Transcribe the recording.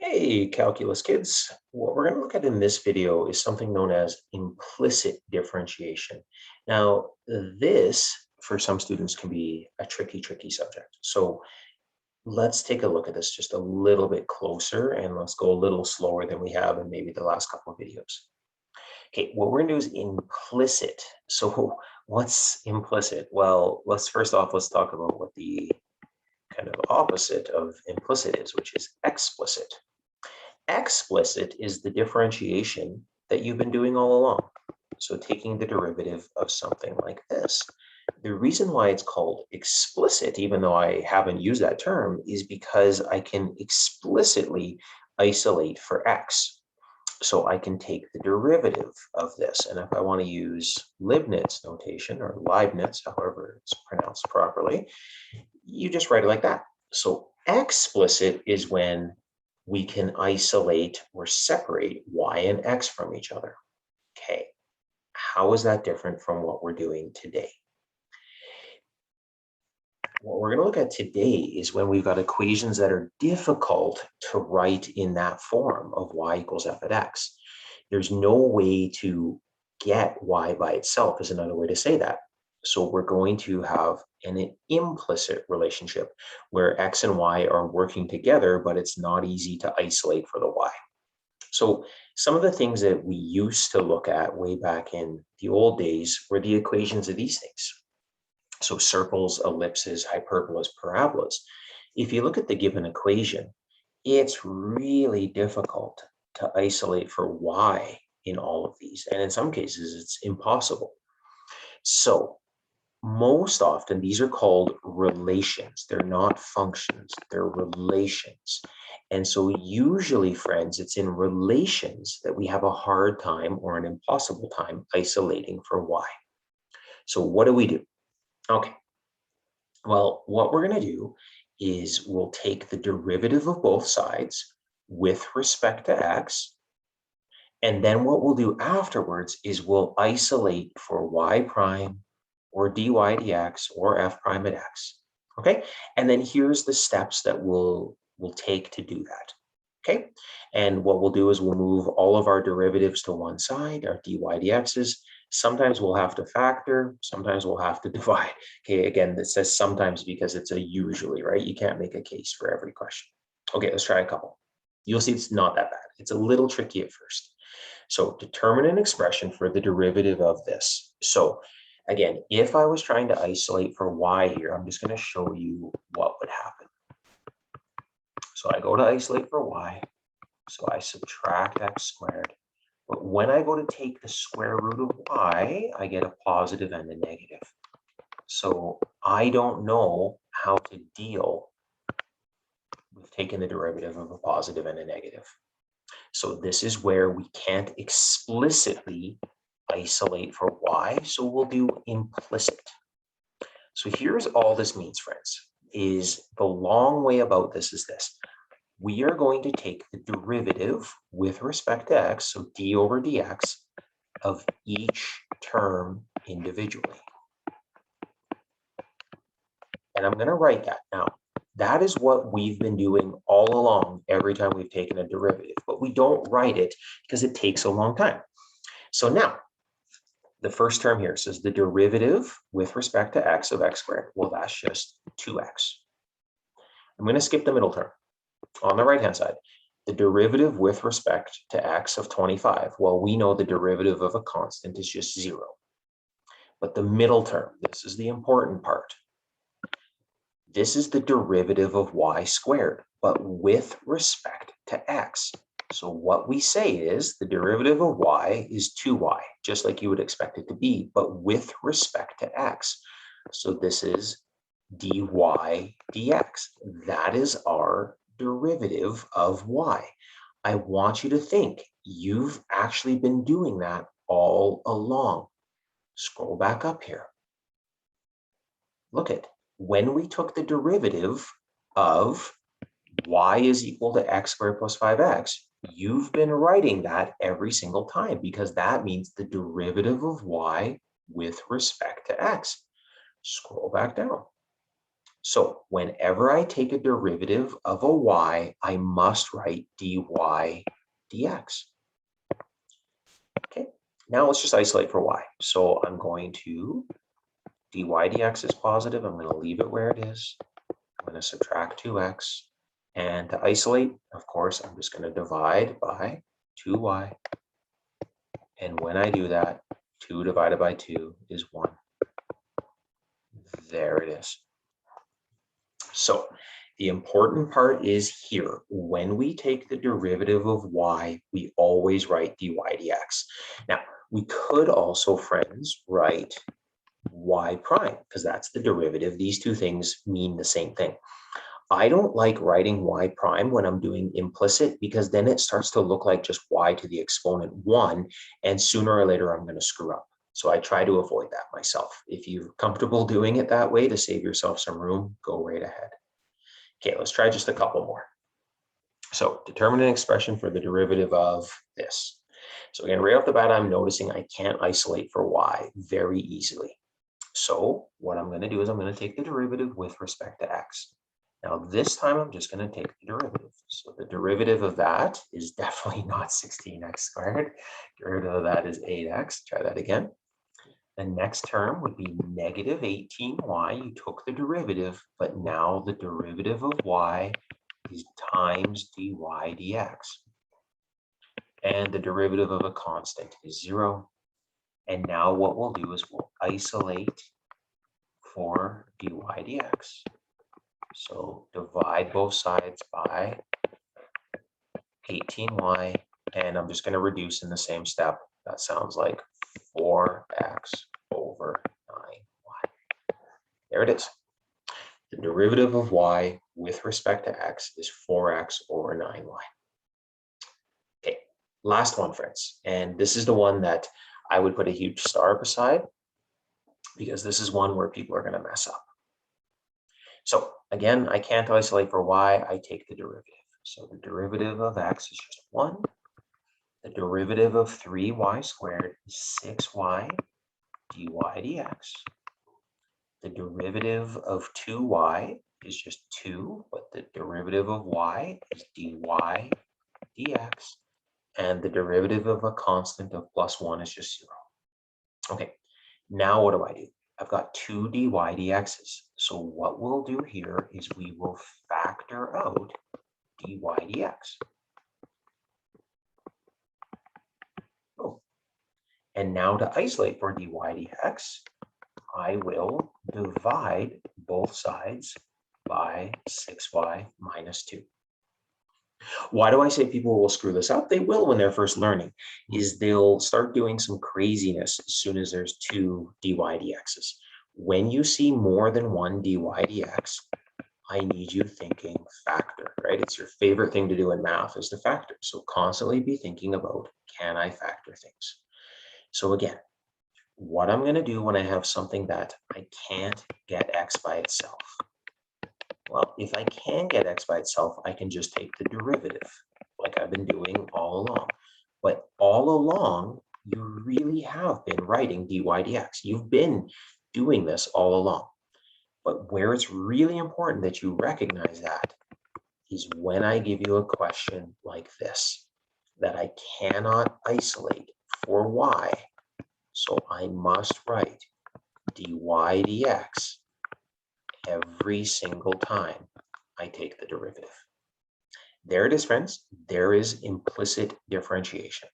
Hey, calculus kids. What we're going to look at in this video is something known as implicit differentiation. Now, this for some students can be a tricky subject. So let's take a look at this just a little bit closer and let's go a little slower than we have in maybe the last couple of videos. Okay, what we're going to do is implicit. So what's implicit? Well, let's talk about what the kind of opposite of implicit is, which is explicit. Explicit is the differentiation that you've been doing all along. So taking the derivative of something like this. The reason why it's called explicit, even though I haven't used that term, is because I can explicitly isolate for x. So I can take the derivative of this. And if I want to use Leibniz notation or Leibniz, however it's pronounced properly, you just write it like that. So explicit is when we can isolate or separate y and x from each other. Okay, how is that different from what we're doing today? What we're going to look at today is when we've got equations that are difficult to write in that form of y equals f at x. There's no way to get y by itself is another way to say that. So we're going to have an implicit relationship where x and y are working together, but it's not easy to isolate for the y. So some of the things that we used to look at way back in the old days were the equations of these things. So circles, ellipses, hyperbolas, parabolas. If you look at the given equation, it's really difficult to isolate for y in all of these. And in some cases, it's impossible. So most often, these are called relations. They're not functions, they're relations. And so usually, friends, it's in relations that we have a hard time or an impossible time isolating for y. So what do? Okay, well, what we're going to do is we'll take the derivative of both sides with respect to x. And then what we'll do afterwards is we'll isolate for y prime or dy dx or f prime at x. Okay, and then here's the steps that we'll take to do that. Okay, and what we'll do is we'll move all of our derivatives to one side, our dy dx's. Sometimes we'll have to factor, sometimes we'll have to divide. Okay, again, this says sometimes because it's a usually, right? You can't make a case for every question. Okay, let's try a couple. You'll see it's not that bad. It's a little tricky at first. So determine an expression for the derivative of this. So again, if I was trying to isolate for y here, I'm just going to show you what would happen. So I go to isolate for y, so I subtract x squared. But when I go to take the square root of y, I get a positive and a negative. So I don't know how to deal with taking the derivative of a positive and a negative. So this is where we can't explicitly isolate for y, so we'll do implicit. So here's all this means, friends, is the long way about this is this. We are going to take the derivative with respect to x, so d over dx, of each term individually. And I'm going to write that. Now, that is what we've been doing all along every time we've taken a derivative, but we don't write it because it takes a long time. So now, the first term here says the derivative with respect to x of x squared. Well, that's just 2x. I'm going to skip the middle term. On the right-hand side, the derivative with respect to x of 25. Well, we know the derivative of a constant is just 0. But the middle term, this is the important part. This is the derivative of y squared, but with respect to x. So what we say is the derivative of y is 2y, just like you would expect it to be, but with respect to x. So this is dy dx. That is our derivative of y. I want you to think you've actually been doing that all along. Scroll back up here. Look at when we took the derivative of y is equal to x squared plus 5x, you've been writing that every single time because that means the derivative of y with respect to x. Scroll back down. So whenever I take a derivative of a y, I must write dy dx. Okay, now let's just isolate for y. So I'm going to dy dx is positive. I'm going to leave it where it is. I'm going to subtract 2x. And to isolate, of course, I'm just going to divide by 2y. And when I do that, 2 divided by 2 is 1. There it is. So the important part is here, when we take the derivative of y, we always write dy dx. Now, we could also, friends, write y prime, because that's the derivative. These two things mean the same thing. I don't like writing y prime when I'm doing implicit, because then it starts to look like just y to the exponent 1, and sooner or later I'm going to screw up. So I try to avoid that myself. If you're comfortable doing it that way to save yourself some room, go right ahead. Okay, let's try just a couple more. So determine an expression for the derivative of this. So again, right off the bat, I'm noticing I can't isolate for y very easily. So what I'm going to do is I'm going to take the derivative with respect to x. Now this time I'm just going to take the derivative. So the derivative of that is definitely not 16x squared. Derivative of that is 8x. Try that again. The next term would be negative 18y. You took the derivative, but now the derivative of y is times dy dx. And the derivative of a constant is 0. And now what we'll do is we'll isolate for dy dx. So divide both sides by 18y, and I'm just going to reduce in the same step. That sounds like 4x over 9y. There it is. The derivative of y with respect to x is 4x over 9y. Okay, last one, friends. And this is the one that I would put a huge star beside, because this is one where people are going to mess up. So again, I can't isolate for y. I take the derivative. So the derivative of x is just 1. The derivative of 3y squared is 6y dy dx. The derivative of 2y is just 2, but the derivative of y is dy dx. And the derivative of a constant of plus 1 is just 0. Okay, now what do? I've got 2 dy dx's. So what we'll do here is we will factor out dy dx. Oh, and now to isolate for dy dx, I will divide both sides by 6y minus 2. Why do I say people will screw this up? They will when they're first learning, is they'll start doing some craziness as soon as there's 2 dy dx's. When you see more than one dy dx, I need you thinking factor, right? It's your favorite thing to do in math is to factor. So constantly be thinking about, can I factor things? So again, what I'm going to do when I have something that I can't get x by itself. Well, if I can get x by itself, I can just take the derivative like I've been doing all along. But all along, you really have been writing dy dx. You've been doing this all along. But where it's really important that you recognize that is when I give you a question like this, that I cannot isolate for y. So I must write dy dx every single time I take the derivative. There it is, friends. There is implicit differentiation.